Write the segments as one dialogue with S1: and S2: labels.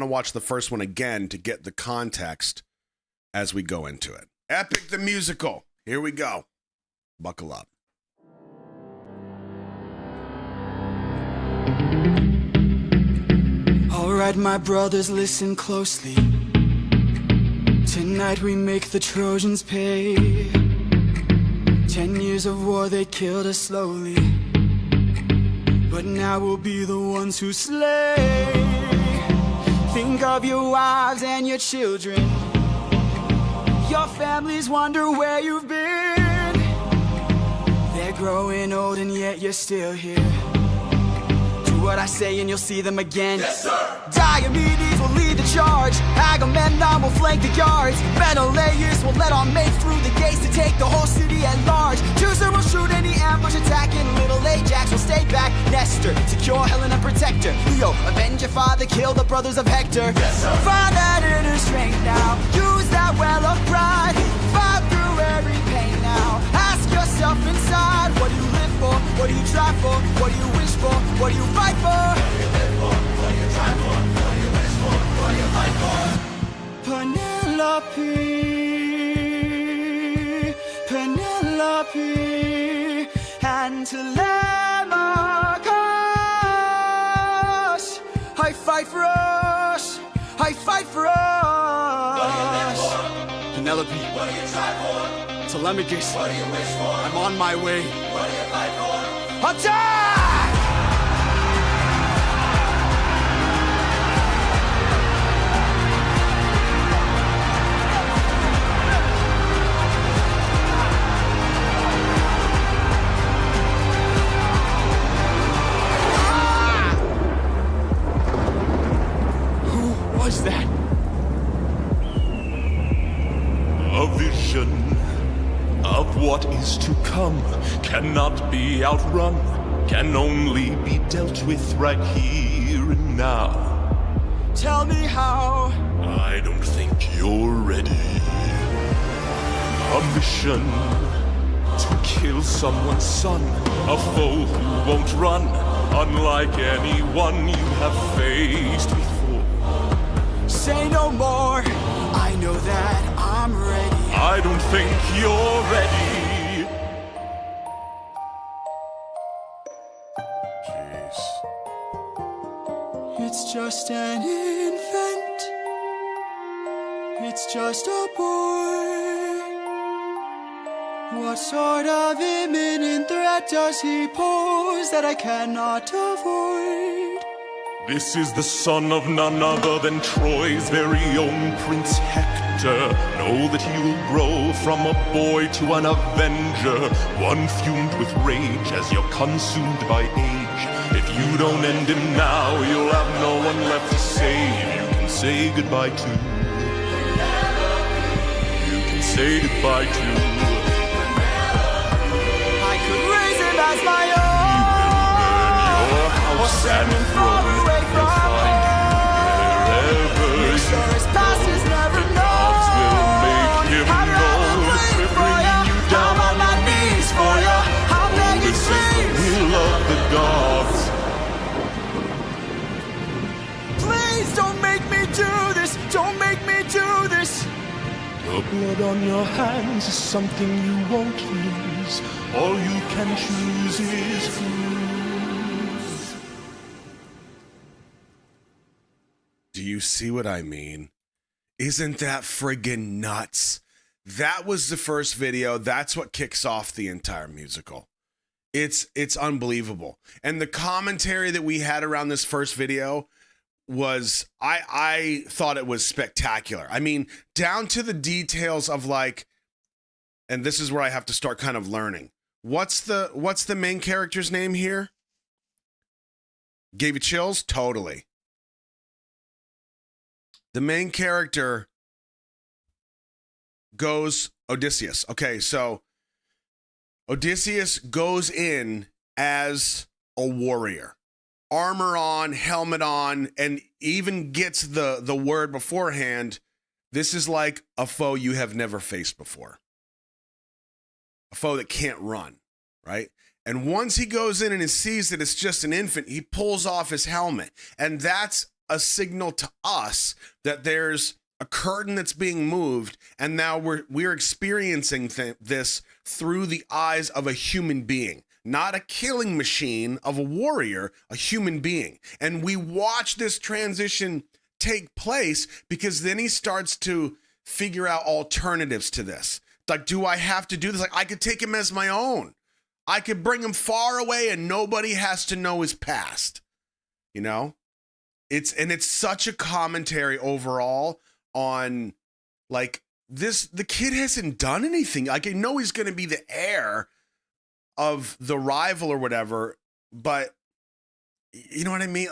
S1: to watch the first one again to get the context as we go into it. Epic the musical. Here we go. Buckle up.
S2: All right, my brothers, listen closely. Tonight we make the Trojans pay. 10 years of war, they killed us slowly, but now we'll be the ones who slay. Think of your wives and your children. Your families wonder where you've been. They're growing old and yet you're still here. Do what I say and you'll see them again.
S3: Yes, sir!
S2: Diomedes will lead the charge. Agamemnon will flank the yards. Menelaus will let our mates through the gates to take the whole city at large. Teucer will shoot any ambush attacking. Little Ajax will stay back. Nestor, secure Helena, protect her. Leo, avenge your father, kill the brothers of Hector.
S3: Yes, sir!
S2: Find that inner strength now. Use that well of pride. Fight through every pain now. Ask yourself inside, what do you live for? What do you try for? What do you wish for? What do you fight for?
S3: What do you live for? What do you try for? What do you wish for? What do you fight for?
S2: Penelope, Penelope, and Telemachus. I fight for us. I fight for us.
S3: What do you live for?
S2: Penelope,
S3: What do you try for?
S2: Telemachus,
S3: What do you wish for?
S2: I'm on my way.
S3: What do you fight for?
S2: Attack! Who was that?
S4: A vision of what is to come cannot be outrun, can only be dealt with right here and now.
S2: Tell me how.
S4: I don't think you're ready. A mission to kill someone's son, a foe who won't run, unlike anyone you have faced before.
S2: Say no more. I know that I'm ready.
S4: I don't think you're ready.
S1: Jeez.
S2: It's just an infant. It's just a boy. What sort of imminent threat does he pose that I cannot avoid?
S4: This is the son of none other than Troy's very own Prince Hector. Know that he will grow from a boy to an avenger, one fumed with rage as you're consumed by age. If you don't end him now, you'll have no one left to save. You can say goodbye to. You can say goodbye to.
S2: I could raise him as my own.
S4: Your house and throne.
S2: Make sure his past is never known. I'd rather wait for ya. Down on my knees for ya. I'll beg you please.
S4: Will of the gods.
S2: Please don't make me do this. Don't make me do this.
S4: The blood on your hands is something you won't lose. All you can choose is who.
S1: Do you see what I mean? Isn't that friggin' nuts? That was the first video. That's what kicks off the entire musical. It's unbelievable. And the commentary that we had around this first video was, I thought it was spectacular. I mean, down to the details of like, and this is where I have to start kind of learning. What's the main character's name here? Gave you chills? Totally. The main character goes Odysseus. Okay, so Odysseus goes in as a warrior. Armor on, helmet on, and even gets the word beforehand. This is like a foe you have never faced before. A foe that can't run, right? And once he goes in and he sees that it's just an infant, he pulls off his helmet. And that's a signal to us that there's a curtain that's being moved, and now we're experiencing this through the eyes of a human being, not a killing machine of a warrior, a human being. And we watch this transition take place because then he starts to figure out alternatives to this. Like, do I have to do this? Like, I could take him as my own. I could bring him far away and nobody has to know his past. You know? It's such a commentary overall on, like, the kid hasn't done anything. Like, I know he's going to be the heir of the rival or whatever, but you know what I mean?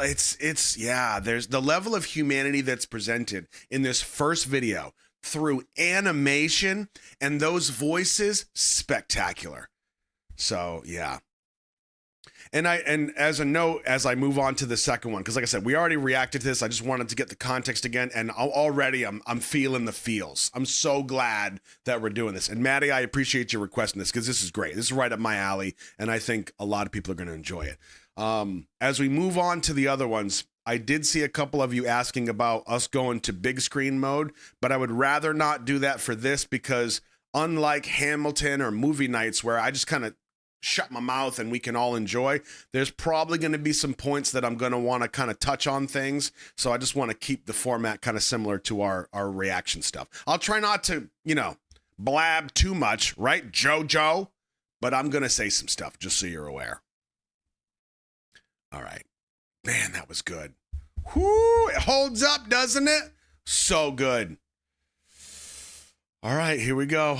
S1: Yeah, there's the level of humanity that's presented in this first video through animation and those voices, spectacular. So yeah. And as a note, as I move on to the second one, because like I said, we already reacted to this. I just wanted to get the context again, and already I'm feeling the feels. I'm so glad that we're doing this. And Maddie, I appreciate you requesting this because this is great. This is right up my alley, and I think a lot of people are going to enjoy it. As we move on to the other ones, I did see a couple of you asking about us going to big screen mode, but I would rather not do that for this because unlike Hamilton or movie nights where I just kind of shut my mouth and we can all enjoy, there's probably going to be some points that I'm going to want to kind of touch on things. So I just want to keep the format kind of similar to our reaction stuff. I'll try not to, blab too much, right, JoJo? But I'm going to say some stuff just so you're aware. All right. Man, that was good. Whoo, it holds up, doesn't it? So good. All right, here we go.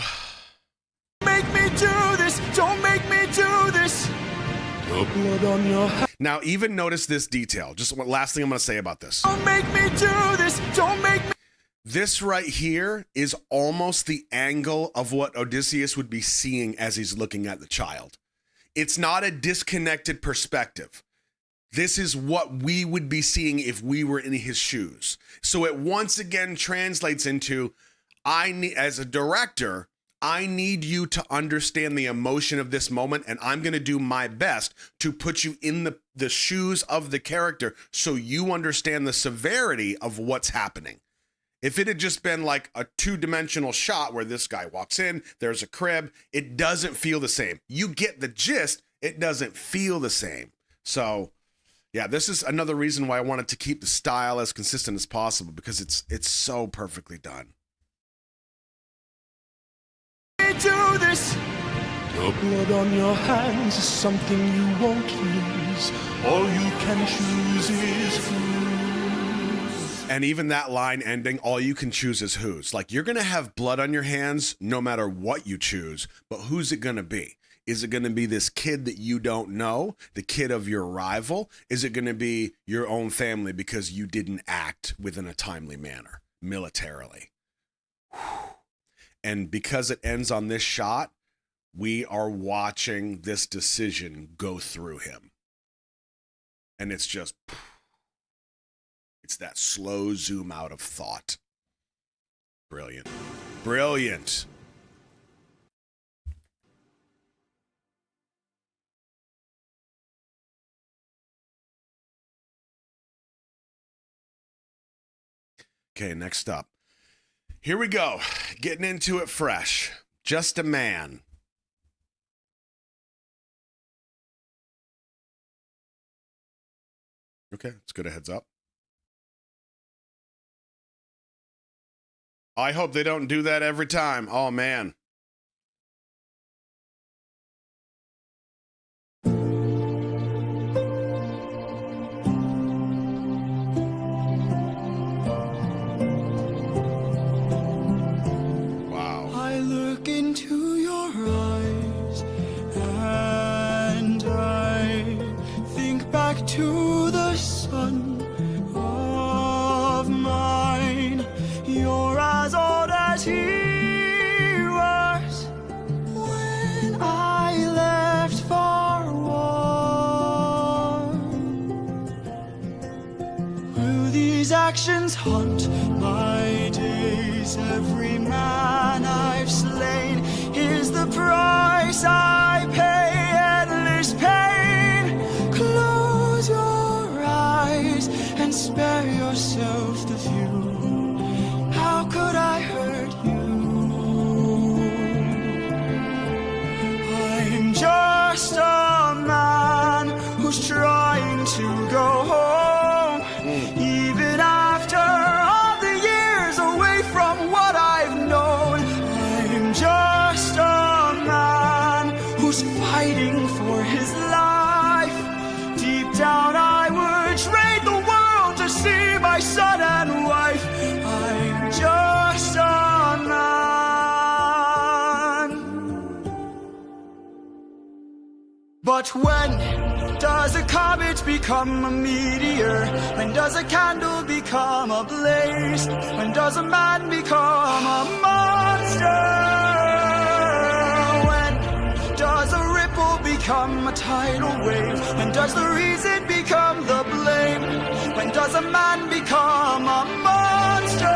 S2: Make me do this, don't make me do this. Blood on your hands.
S1: Now, even notice this detail. Just one last thing I'm going to say about this.
S2: Don't make me do this, don't make me.
S1: This right here is almost the angle of what Odysseus would be seeing as he's looking at the child. It's not a disconnected perspective. This is what we would be seeing if we were in his shoes. So it once again translates into, as a director, I need you to understand the emotion of this moment, and I'm going to do my best to put you in the shoes of the character so you understand the severity of what's happening. If it had just been like a two-dimensional shot where this guy walks in, there's a crib, it doesn't feel the same. You get the gist, it doesn't feel the same. So, yeah, this is another reason why I wanted to keep the style as consistent as possible because it's so perfectly done.
S2: Do this.
S3: The blood on your hands is something you won't lose. All you can choose is whose.
S1: And even that line ending, all you can choose is whose. Like, you're going to have blood on your hands no matter what you choose, but who's it going to be? Is it going to be this kid that you don't know, the kid of your rival? Is it going to be your own family because you didn't act within a timely manner, militarily? Whew. And because it ends on this shot, we are watching this decision go through him. And it's just, it's that slow zoom out of thought. Brilliant. Brilliant. Okay, next up. Here we go. Getting into it fresh. Just a man. Okay, let's go to heads up. I hope they don't do that every time. Oh, man.
S2: To the son of mine, you're as old as he was when I left for war. Will these actions haunt my days? Every man I've slain is the price I pay. Endless pain. Close your eyes and spare your But when does a comet become a meteor? When does a candle become a blaze? When does a man become a monster? When does a ripple become a tidal wave? When does the reason become the blame? When does a man become a monster?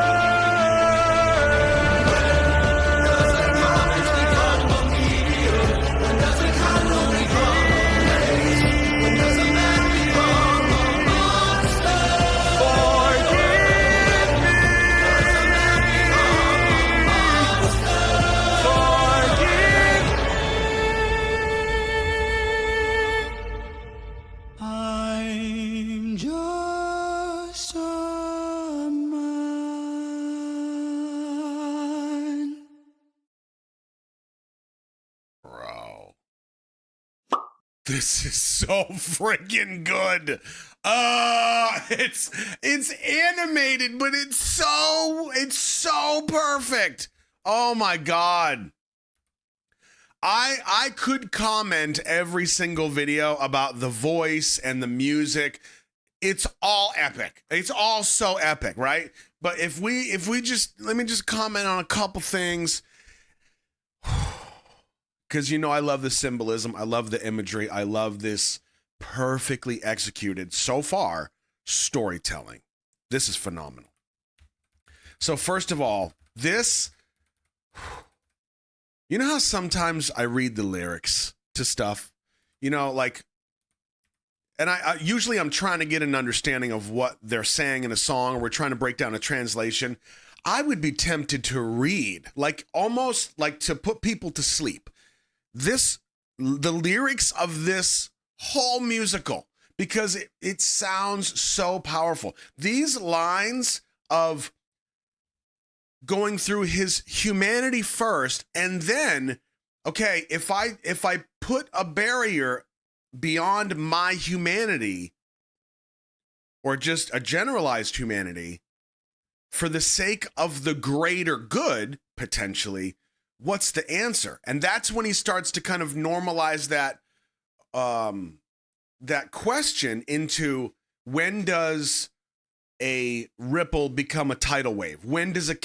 S2: I'm just a man.
S1: Bro. This is so freaking good. It's animated, but it's so perfect. Oh my God. I could comment every single video about the voice and the music. It's all epic. It's all so epic, right? But if we just, let me just comment on a couple things. Because, you know, I love the symbolism. I love the imagery. I love this perfectly executed, so far, storytelling. This is phenomenal. So first of all, this, you know how sometimes I read the lyrics to stuff, you know, like, and I usually I'm trying to get an understanding of what they're saying in a song, or we're trying to break down a translation. I would be tempted to read, like almost like to put people to sleep. The lyrics of this whole musical, because it sounds so powerful. These lines of going through his humanity first, and then, okay, if I put a barrier beyond my humanity, or just a generalized humanity, for the sake of the greater good, potentially, what's the answer? And that's when he starts to kind of normalize that that question into, when does a ripple become a tidal wave? When does a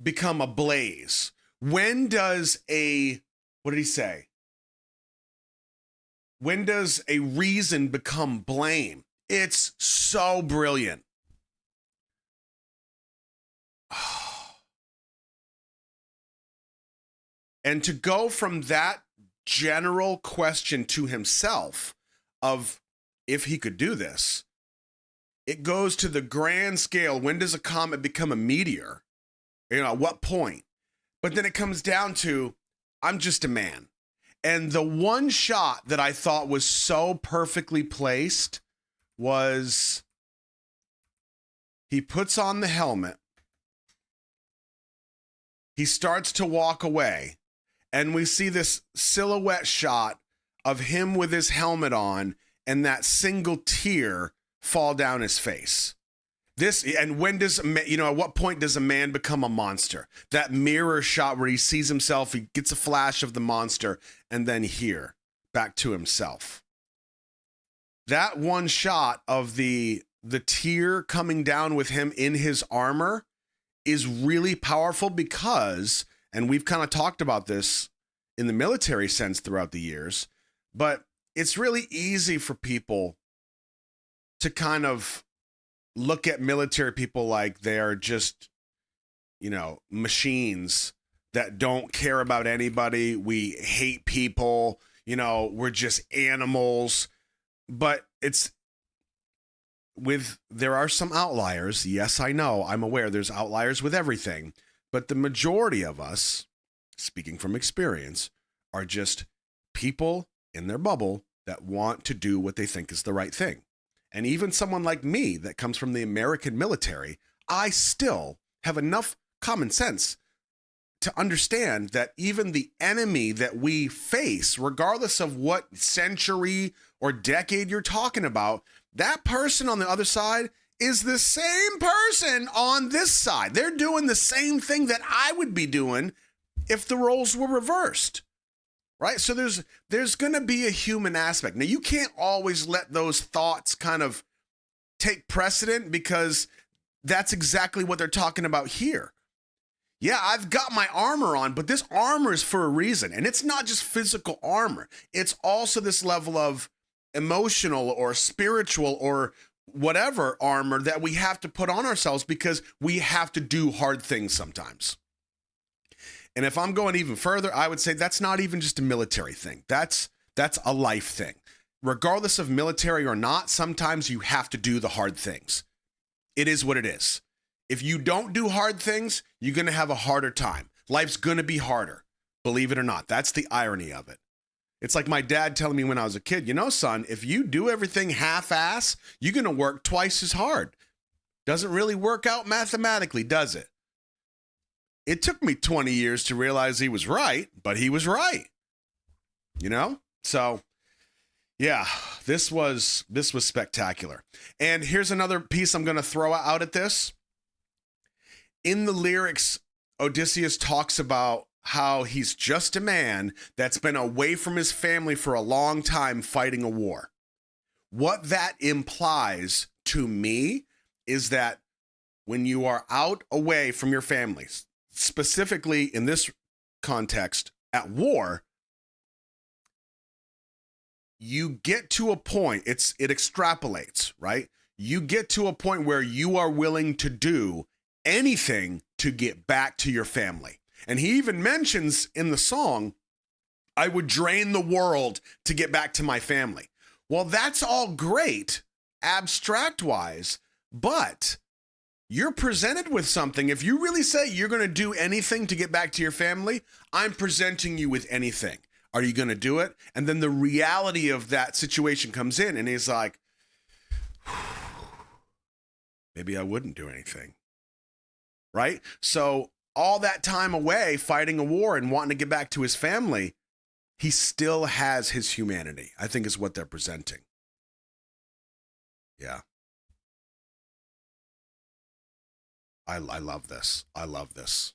S1: become a blaze? When does what did he say? When does a reason become blame? It's so brilliant. And to go from that general question to himself of if he could do this, it goes to the grand scale. When does a comet become a meteor? You know, at what point? But then it comes down to, I'm just a man. And the one shot that I thought was so perfectly placed was he puts on the helmet. He starts to walk away. And we see this silhouette shot of him with his helmet on and that single tear fall down his face. And when does, at what point does a man become a monster? That mirror shot where he sees himself, he gets a flash of the monster, and then here, back to himself. That one shot of the tear coming down with him in his armor is really powerful because, and we've kind of talked about this in the military sense throughout the years, but it's really easy for people to kind of look at military people like they're just, machines that don't care about anybody. We hate people, we're just animals. But there are some outliers. Yes, I know. I'm aware there's outliers with everything. But the majority of us, speaking from experience, are just people in their bubble that want to do what they think is the right thing. And even someone like me that comes from the American military, I still have enough common sense to understand that even the enemy that we face, regardless of what century or decade you're talking about, that person on the other side is the same person on this side. They're doing the same thing that I would be doing if the roles were reversed. right? So there's going to be a human aspect. Now, you can't always let those thoughts kind of take precedent, because that's exactly what they're talking about here. Yeah, I've got my armor on, but this armor is for a reason. And it's not just physical armor. It's also this level of emotional or spiritual or whatever armor that we have to put on ourselves, because we have to do hard things sometimes. And if I'm going even further, I would say that's not even just a military thing. That's a life thing. Regardless of military or not, sometimes you have to do the hard things. It is what it is. If you don't do hard things, you're going to have a harder time. Life's going to be harder, believe it or not. That's the irony of it. It's like my dad telling me when I was a kid, son, if you do everything half-ass, you're going to work twice as hard. Doesn't really work out mathematically, does it? It took me 20 years to realize he was right, but he was right. So yeah, this was spectacular. And here's another piece I'm going to throw out at this. In the lyrics, Odysseus talks about how he's just a man that's been away from his family for a long time fighting a war. What that implies to me is that when you are out away from your families, specifically in this context at war, you get to a point, it extrapolates, right? You get to a point where you are willing to do anything to get back to your family. And he even mentions in the song, I would drain the world to get back to my family. Well, that's all great, abstract wise, but you're presented with something. If you really say you're going to do anything to get back to your family, I'm presenting you with anything. Are you going to do it? And then the reality of that situation comes in, and he's like, maybe I wouldn't do anything. Right? So all that time away fighting a war and wanting to get back to his family, he still has his humanity, I think is what they're presenting. Yeah. I love this. I love this.